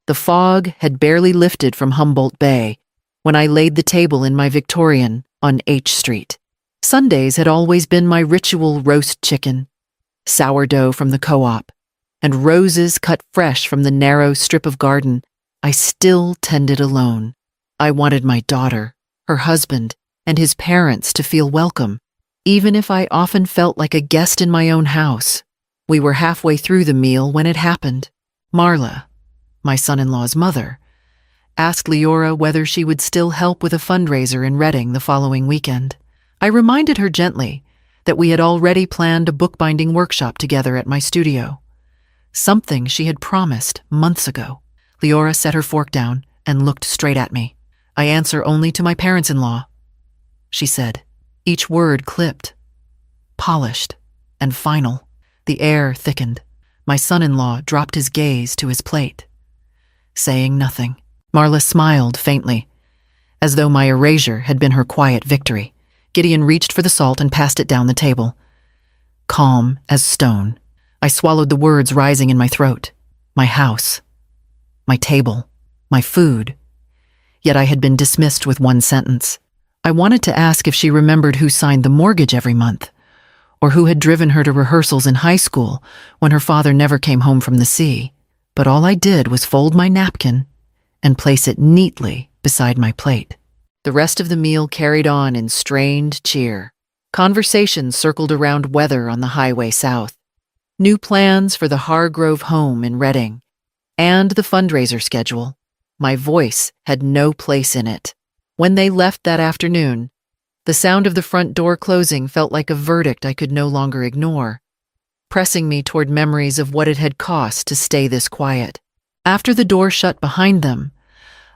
The fog had barely lifted from Humboldt Bay when I laid the table in my Victorian on H Street. Sundays had always been my ritual roast chicken, sourdough from the co-op, and roses cut fresh from the narrow strip of garden I still tended alone. I wanted my daughter, her husband, and his parents to feel welcome, even if I often felt like a guest in my own house. We were halfway through the meal when it happened. Marla, my son-in-law's mother, asked Leora whether she would still help with a fundraiser in Reading the following weekend. I reminded her gently that we had already planned a bookbinding workshop together at my studio, something she had promised months ago. Leora set her fork down and looked straight at me. "I answer only to my parents-in-law," she said, each word clipped, polished, and final. The air thickened. My son-in-law dropped his gaze to his plate, saying nothing. Marla smiled faintly, as though my erasure had been her quiet victory. Gideon reached for the salt and passed it down the table. Calm as stone, I swallowed the words rising in my throat. My house, my table, my food. Yet I had been dismissed with one sentence. I wanted to ask if she remembered who signed the mortgage every month, or who had driven her to rehearsals in high school when her father never came home from the sea. But all I did was fold my napkin and place it neatly beside my plate. The rest of the meal carried on in strained cheer. Conversations circled around weather on the highway south, new plans for the Hargrove home in Reading, and the fundraiser schedule. My voice had no place in it. When they left that afternoon, the sound of the front door closing felt like a verdict I could no longer ignore, pressing me toward memories of what it had cost to stay this quiet. After the door shut behind them,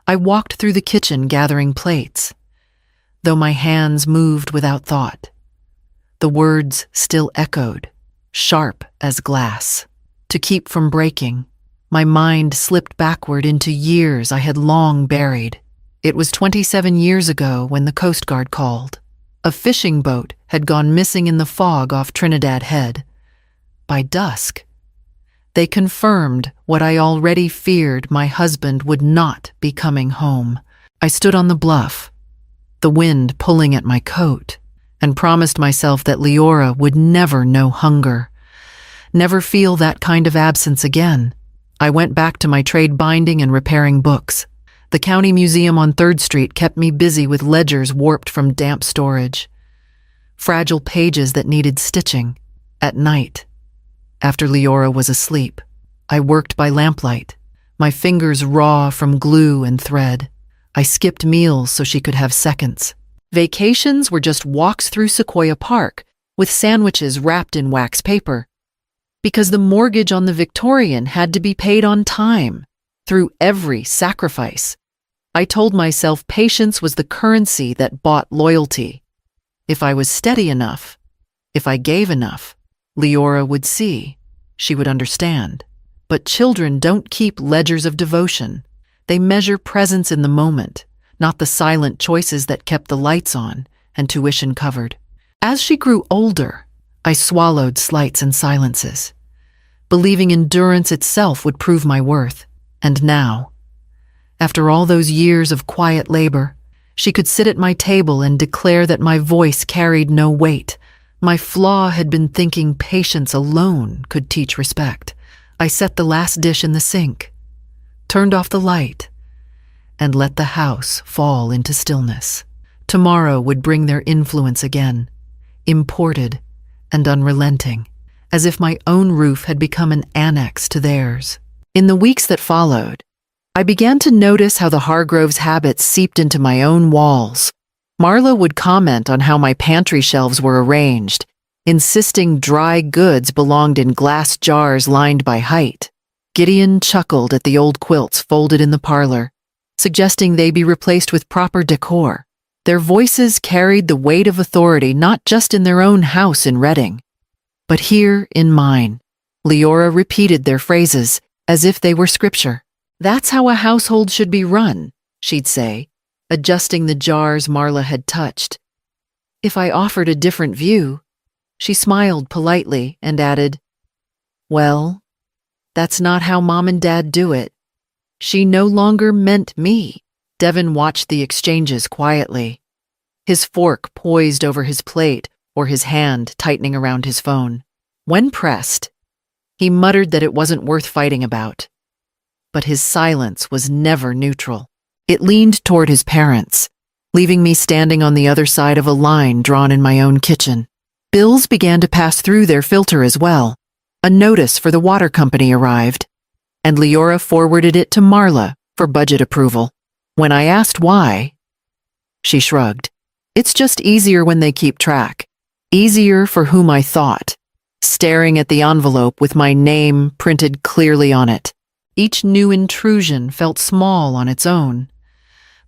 I walked through the kitchen gathering plates, though my hands moved without thought. The words still echoed, sharp as glass. To keep from breaking, my mind slipped backward into years I had long buried. It was 27 years ago when the Coast Guard called. A fishing boat had gone missing in the fog off Trinidad Head. By dusk, they confirmed what I already feared: my husband would not be coming home. I stood on the bluff, the wind pulling at my coat, and promised myself that Leora would never know hunger, never feel that kind of absence again. I went back to my trade binding and repairing books. The county museum on 3rd Street kept me busy with ledgers warped from damp storage, fragile pages that needed stitching. At night, after Leora was asleep, I worked by lamplight, my fingers raw from glue and thread. I skipped meals so she could have seconds. Vacations were just walks through Sequoia Park with sandwiches wrapped in wax paper, because the mortgage on the Victorian had to be paid on time. Through every sacrifice, I told myself patience was the currency that bought loyalty. If I was steady enough, if I gave enough, Leora would see, she would understand. But children don't keep ledgers of devotion. They measure presence in the moment, not the silent choices that kept the lights on and tuition covered. As she grew older, I swallowed slights and silences, believing endurance itself would prove my worth. And now, after all those years of quiet labor, she could sit at my table and declare that my voice carried no weight. My flaw had been thinking patience alone could teach respect. I set the last dish in the sink, turned off the light, and let the house fall into stillness. Tomorrow would bring their influence again, imported and unrelenting, as if my own roof had become an annex to theirs. In the weeks that followed, I began to notice how the Hargroves' habits seeped into my own walls. Marla would comment on how my pantry shelves were arranged, insisting dry goods belonged in glass jars lined by height. Gideon chuckled at the old quilts folded in the parlor, suggesting they be replaced with proper decor. Their voices carried the weight of authority not just in their own house in Reading, but here in mine. Leora repeated their phrases as if they were scripture. "That's how a household should be run," she'd say, adjusting the jars Marla had touched. If I offered a different view, she smiled politely and added, "Well, that's not how Mom and Dad do it." She no longer meant me. Devin watched the exchanges quietly, his fork poised over his plate or his hand tightening around his phone. When pressed, he muttered that it wasn't worth fighting about. But his silence was never neutral. It leaned toward his parents, leaving me standing on the other side of a line drawn in my own kitchen. Bills began to pass through their filter as well. A notice for the water company arrived, and Leora forwarded it to Marla for budget approval. When I asked why, she shrugged. It's just easier when they keep track. Easier for whom I thought, staring at the envelope with my name printed clearly on it. Each new intrusion felt small on its own,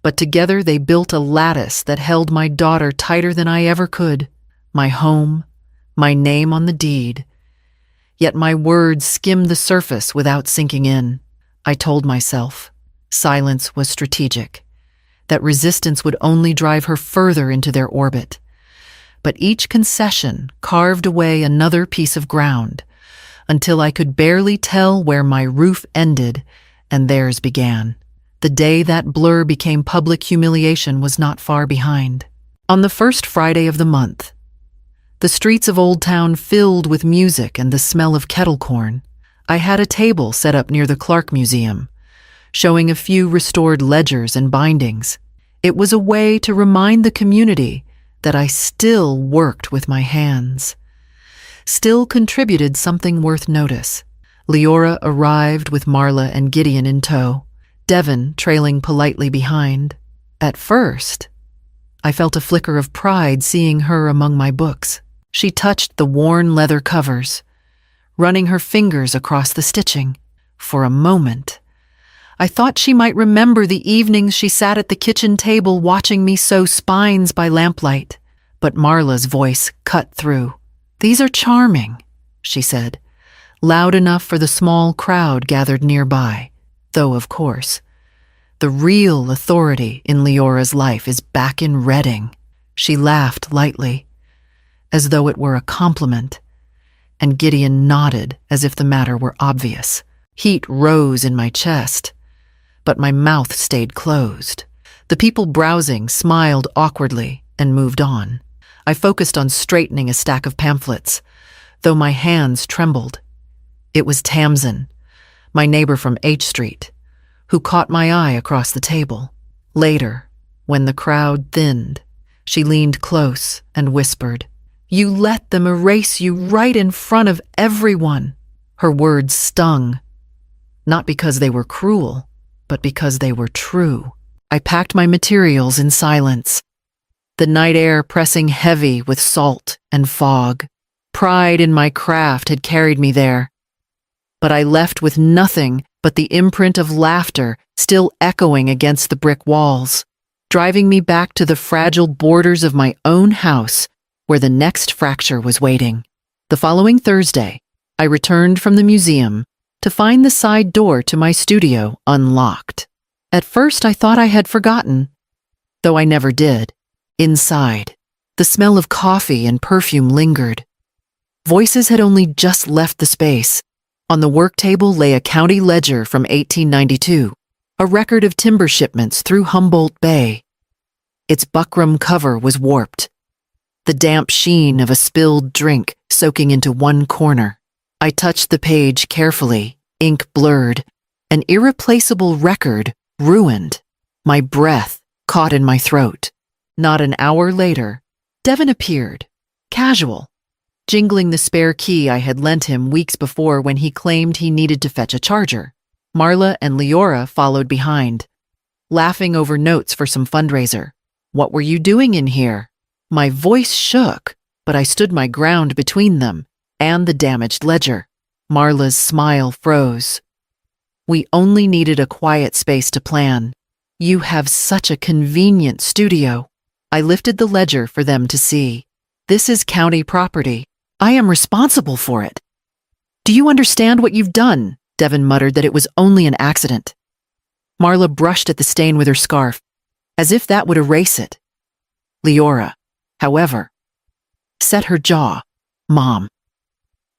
but together they built a lattice that held my daughter tighter than I ever could. My home, my name on the deed. Yet my words skimmed the surface without sinking in. I told myself silence was strategic, that resistance would only drive her further into their orbit. But each concession carved away another piece of ground, until I could barely tell where my roof ended and theirs began. The day that blur became public humiliation was not far behind. On the first Friday of the month, the streets of Old Town filled with music and the smell of kettle corn. I had a table set up near the Clark Museum, showing a few restored ledgers and bindings. It was a way to remind the community that I still worked with my hands, still contributed something worth notice. Leora arrived with Marla and Gideon in tow, Devin trailing politely behind. At first, I felt a flicker of pride seeing her among my books. She touched the worn leather covers, running her fingers across the stitching. For a moment, I thought she might remember the evenings she sat at the kitchen table watching me sew spines by lamplight. But Marla's voice cut through. "These are charming," she said, loud enough for the small crowd gathered nearby. Though, of course, the real authority in Leora's life is back in Reading. She laughed lightly, as though it were a compliment, and Gideon nodded as if the matter were obvious. Heat rose in my chest, but my mouth stayed closed. The people browsing smiled awkwardly and moved on. I focused on straightening a stack of pamphlets, though my hands trembled. It was Tamsin, my neighbor from H Street, who caught my eye across the table. Later, when the crowd thinned, she leaned close and whispered, "You let them erase you right in front of everyone." Her words stung, not because they were cruel, but because they were true. I packed my materials in silence, the night air pressing heavy with salt and fog. Pride in my craft had carried me there, but I left with nothing but the imprint of laughter still echoing against the brick walls, driving me back to the fragile borders of my own house where the next fracture was waiting. The following Thursday, I returned from the museum to find the side door to my studio unlocked. At first, I thought I had forgotten, though I never did. Inside, the smell of coffee and perfume lingered. Voices had only just left the space. On the work table lay a county ledger from 1892, a record of timber shipments through Humboldt Bay. Its buckram cover was warped, the damp sheen of a spilled drink soaking into one corner. I touched the page carefully, ink blurred, an irreplaceable record ruined. My breath caught in my throat. Not an hour later, Devin appeared, casual, jingling the spare key I had lent him weeks before when he claimed he needed to fetch a charger. Marla and Leora followed behind, laughing over notes for some fundraiser. "What were you doing in here?" My voice shook, but I stood my ground between them and the damaged ledger. Marla's smile froze. "We only needed a quiet space to plan. You have such a convenient studio." I lifted the ledger for them to see. "This is county property. I am responsible for it." "Do you understand what you've done?" Devin muttered that it was only an accident. Marla brushed at the stain with her scarf, as if that would erase it. Leora, however, set her jaw. "Mom,"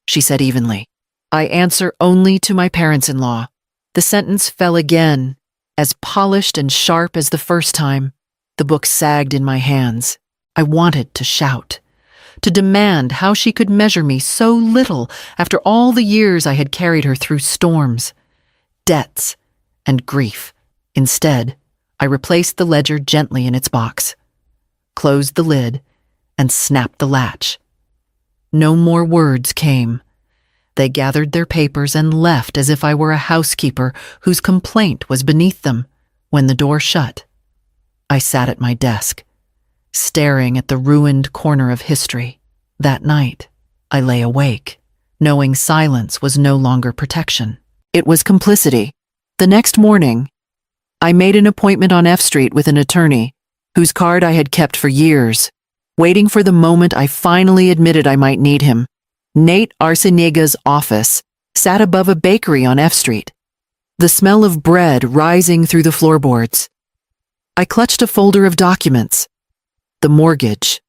she said evenly, "I answer only to my parents-in-law. The sentence fell again, as polished and sharp as the first time. The book sagged in my hands. I wanted to shout, to demand how she could measure me so little after all the years I had carried her through storms, debts, and grief. Instead, I replaced the ledger gently in its box, closed the lid, and snapped the latch. No more words came. They gathered their papers and left as if I were a housekeeper whose complaint was beneath them. When the door shut, I sat at my desk, staring at the ruined corner of history. That night, I lay awake, knowing silence was no longer protection. It was complicity. The next morning, I made an appointment on F Street with an attorney, whose card I had kept for years, waiting for the moment I finally admitted I might need him. Nate Arciniga's office sat above a bakery on F Street, the smell of bread rising through the floorboards. I clutched a folder of documents, the mortgage,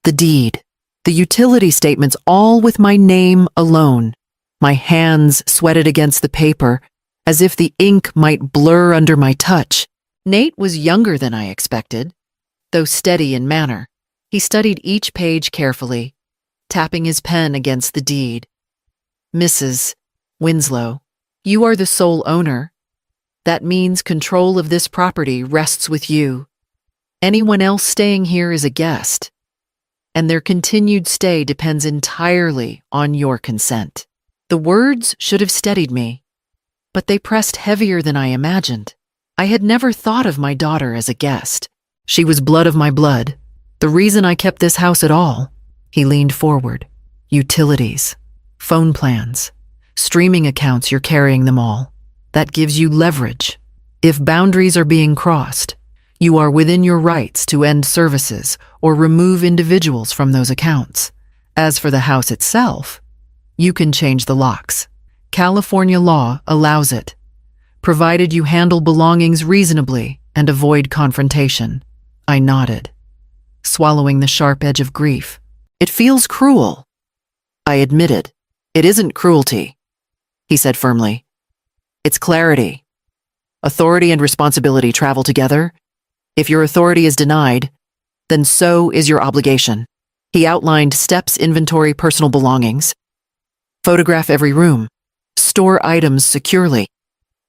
the deed, the utility statements, all with my name alone. My hands sweated against the paper, as if the ink might blur under my touch. Nate was younger than I expected, though steady in manner. He studied each page carefully, tapping his pen against the deed. "Mrs. Winslow, you are the sole owner. That means control of this property rests with you. Anyone else staying here is a guest, and their continued stay depends entirely on your consent." The words should have steadied me, but they pressed heavier than I imagined. I had never thought of my daughter as a guest. She was blood of my blood, the reason I kept this house at all. He leaned forward. "Utilities, phone plans, streaming accounts, you're carrying them all. That gives you leverage. If boundaries are being crossed, you are within your rights to end services or remove individuals from those accounts. As for the house itself, you can change the locks. California law allows it, provided you handle belongings reasonably and avoid confrontation." I nodded, swallowing the sharp edge of grief. "It feels cruel." I admitted. "It isn't cruelty," he said firmly. "It's clarity. Authority and responsibility travel together. If your authority is denied, then so is your obligation." He outlined steps: inventory personal belongings, photograph every room, store items securely,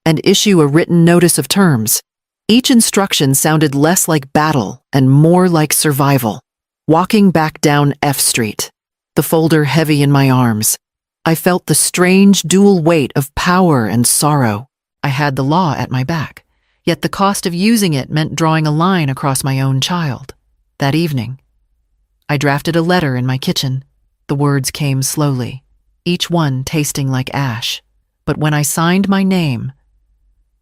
and issue a written notice of terms. Each instruction sounded less like battle and more like survival. Walking back down F Street, the folder heavy in my arms, I felt the strange dual weight of power and sorrow. I had the law at my back, yet the cost of using it meant drawing a line across my own child. That evening, I drafted a letter in my kitchen. The words came slowly, each one tasting like ash. But when I signed my name,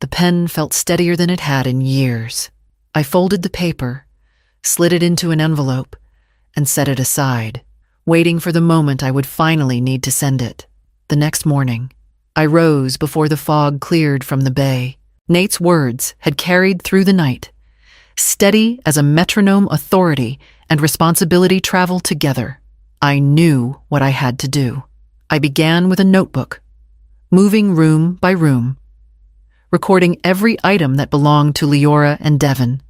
the pen felt steadier than it had in years. I folded the paper, slid it into an envelope, and set it aside, waiting for the moment I would finally need to send it. The next morning, I rose before the fog cleared from the bay. Nate's words had carried through the night. Steady as a metronome, authority and responsibility traveled together. I knew what I had to do. I began with a notebook, moving room by room, recording every item that belonged to Leora and Devon.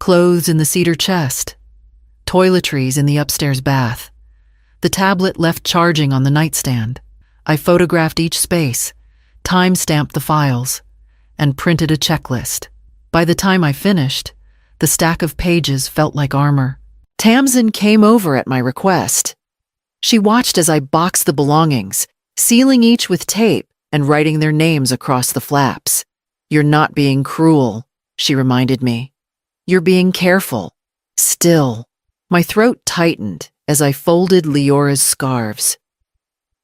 Clothes in the cedar chest, toiletries in the upstairs bath, the tablet left charging on the nightstand. I photographed each space, time-stamped the files, and printed a checklist. By the time I finished, the stack of pages felt like armor. Tamsin came over at my request. She watched as I boxed the belongings, sealing each with tape and writing their names across the flaps. "You're not being cruel," she reminded me. "You're being careful." Still, my throat tightened as I folded Leora's scarves.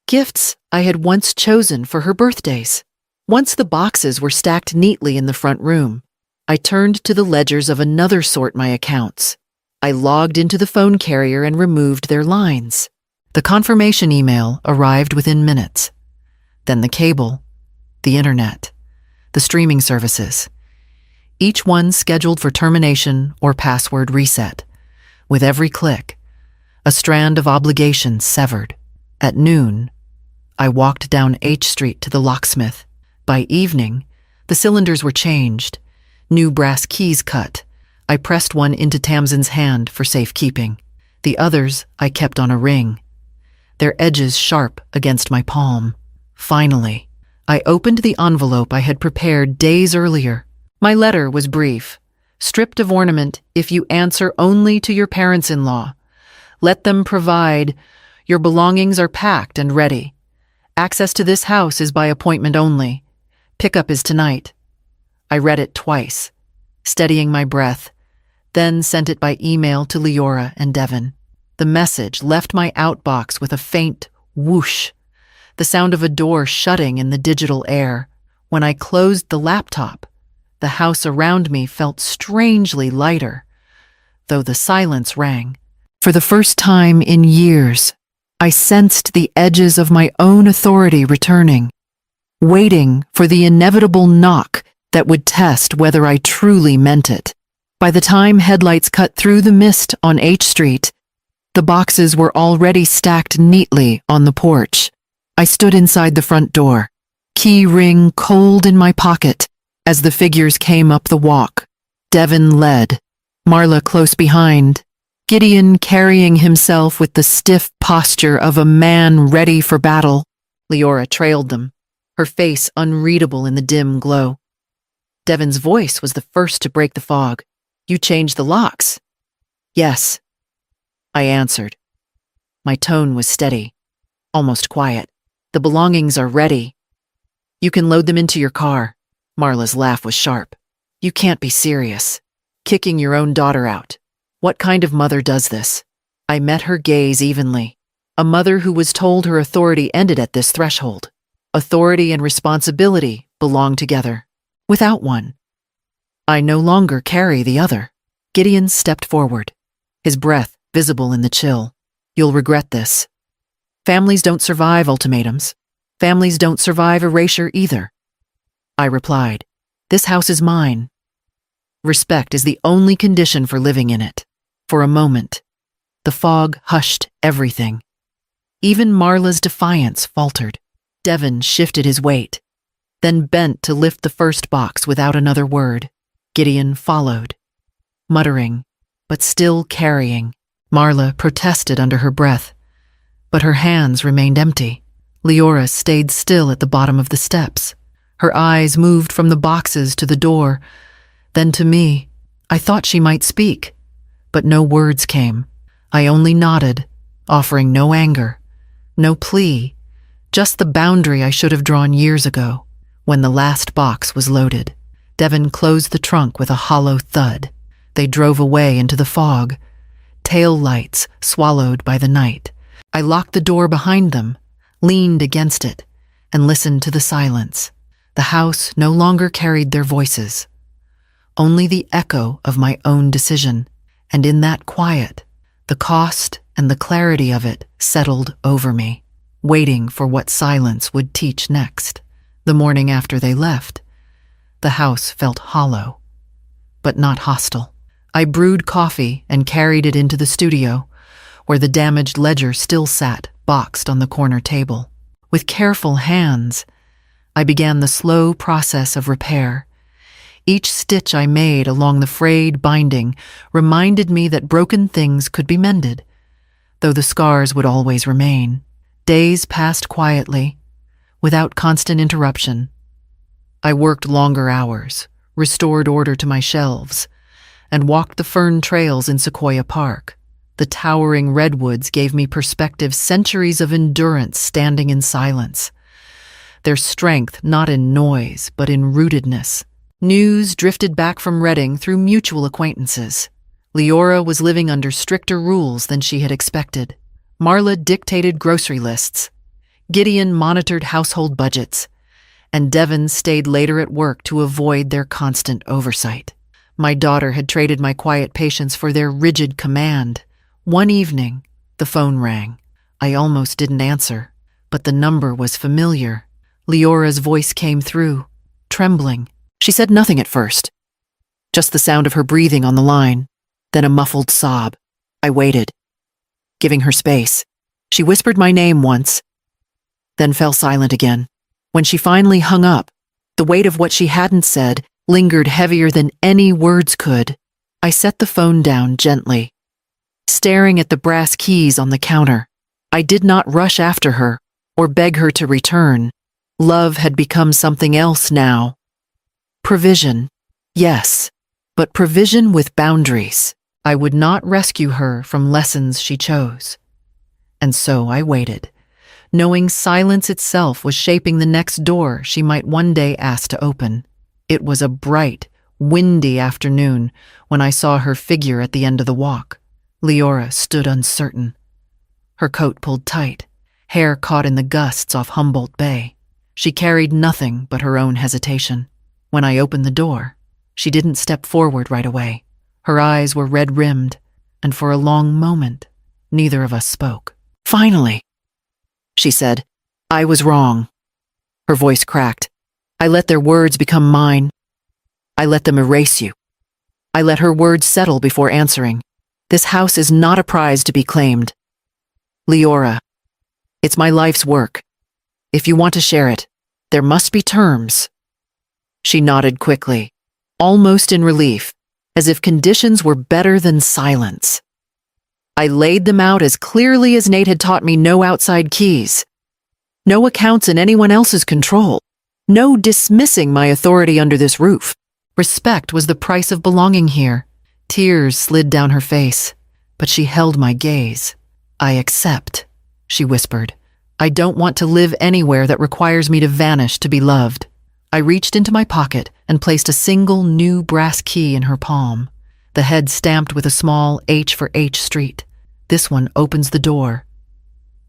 Gifts I had once chosen for her birthdays. Once the boxes were stacked neatly in the front room, I turned to the ledgers of another sort my accounts. I logged into the phone carrier and removed their lines. The confirmation email arrived within minutes. Then the cable, the internet, the streaming services, each one scheduled for termination or password reset. With every click, a strand of obligations severed. At noon, I walked down H Street to the locksmith. By evening, the cylinders were changed, new brass keys cut. I pressed one into Tamsin's hand for safekeeping. The others I kept on a ring, their edges sharp against my palm. Finally, I opened the envelope I had prepared days earlier. My letter was brief. Stripped of ornament if you answer only to your parents-in-law. Let them provide. Your belongings are packed and ready. Access to this house is by appointment only. Pickup is tonight. I read it twice, steadying my breath, then sent it by email to Leora and Devon. The message left my outbox with a faint whoosh, the sound of a door shutting in the digital air. When I closed the laptop, the house around me felt strangely lighter, though the silence rang. For the first time in years, I sensed the edges of my own authority returning, waiting for the inevitable knock that would test whether I truly meant it. By the time headlights cut through the mist on H Street, the boxes were already stacked neatly on the porch. I stood inside the front door, key ring cold in my pocket, as the figures came up the walk. Devon led, Marla close behind, Gideon carrying himself with the stiff posture of a man ready for battle. Leora trailed them, her face unreadable in the dim glow. Devon's voice was the first to break the fog. "You changed the locks?" "Yes," I answered. My tone was steady, almost quiet. "The belongings are ready. You can load them into your car." Marla's laugh was sharp. "You can't be serious. Kicking your own daughter out. What kind of mother does this?" I met her gaze evenly. A mother who was told her authority ended at this threshold. Authority and responsibility belong together. Without one, I no longer carry the other. Gideon stepped forward, his breath visible in the chill. "You'll regret this. Families don't survive ultimatums. Families don't survive erasure either." I replied, "This house is mine. Respect is the only condition for living in it." For a moment, the fog hushed everything. Even Marla's defiance faltered. Devon shifted his weight, then bent to lift the first box without another word. Gideon followed, muttering, but still carrying. Marla protested under her breath, but her hands remained empty. Leora stayed still at the bottom of the steps. Her eyes moved from the boxes to the door, then to me. I thought she might speak, but no words came. I only nodded, offering no anger, no plea, just the boundary I should have drawn years ago. When the last box was loaded, Devon closed the trunk with a hollow thud. They drove away into the fog, tail lights swallowed by the night. I locked the door behind them, leaned against it, and listened to the silence. The house no longer carried their voices, only the echo of my own decision. And in that quiet, the cost and the clarity of it settled over me, waiting for what silence would teach next. The morning after they left, the house felt hollow, but not hostile. I brewed coffee and carried it into the studio, where the damaged ledger still sat, boxed on the corner table. With careful hands, I began the slow process of repair. Each stitch I made along the frayed binding reminded me that broken things could be mended, though the scars would always remain. Days passed quietly, without constant interruption. I worked longer hours, restored order to my shelves, and walked the fern trails in Sequoia Park. The towering redwoods gave me perspective, centuries of endurance standing in silence. Their strength not in noise, but in rootedness. News drifted back from Reading through mutual acquaintances. Leora was living under stricter rules than she had expected. Marla dictated grocery lists. Gideon monitored household budgets, and Devon stayed later at work to avoid their constant oversight. My daughter had traded my quiet patience for their rigid command. One evening, the phone rang. I almost didn't answer, but the number was familiar. Leora's voice came through, trembling. She said nothing at first, just the sound of her breathing on the line, then a muffled sob. I waited, giving her space. She whispered my name once, then fell silent again. When she finally hung up, The weight of what she hadn't said lingered heavier than any words could. I set the phone down gently, staring at the brass keys on the counter. I did not rush after her or beg her to return. Love had become something else now. Provision, yes, but provision with boundaries. I would not rescue her from lessons she chose. And so I waited, knowing silence itself was shaping the next door she might one day ask to open. It was a bright, windy afternoon when I saw her figure at the end of the walk. Leora stood uncertain, her coat pulled tight, hair caught in the gusts off Humboldt Bay. She carried nothing but her own hesitation. When I opened the door, she didn't step forward right away. Her eyes were red-rimmed, and for a long moment, neither of us spoke. "Finally," she said, "I was wrong." Her voice cracked. I let their words become mine. I let them erase you. I let her words settle before answering. "This house is not a prize to be claimed. Leora, it's my life's work. If you want to share it, there must be terms." She nodded quickly, almost in relief, as if conditions were better than silence. I laid them out as clearly as Nate had taught me: no outside keys, no accounts in anyone else's control, no dismissing my authority under this roof. Respect was the price of belonging here. Tears slid down her face, but she held my gaze. "I accept," she whispered. "I don't want to live anywhere that requires me to vanish to be loved." I reached into my pocket and placed a single new brass key in her palm, the head stamped with a small H for H Street. "This one opens the door,"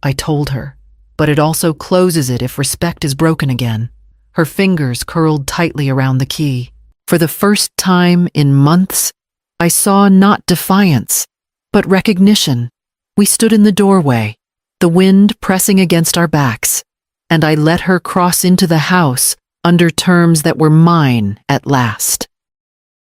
I told her, "but it also closes it if respect is broken again." Her fingers curled tightly around the key. For the first time in months, I saw not defiance, but recognition. We stood in the doorway, the wind pressing against our backs, and I let her cross into the house under terms that were mine at last.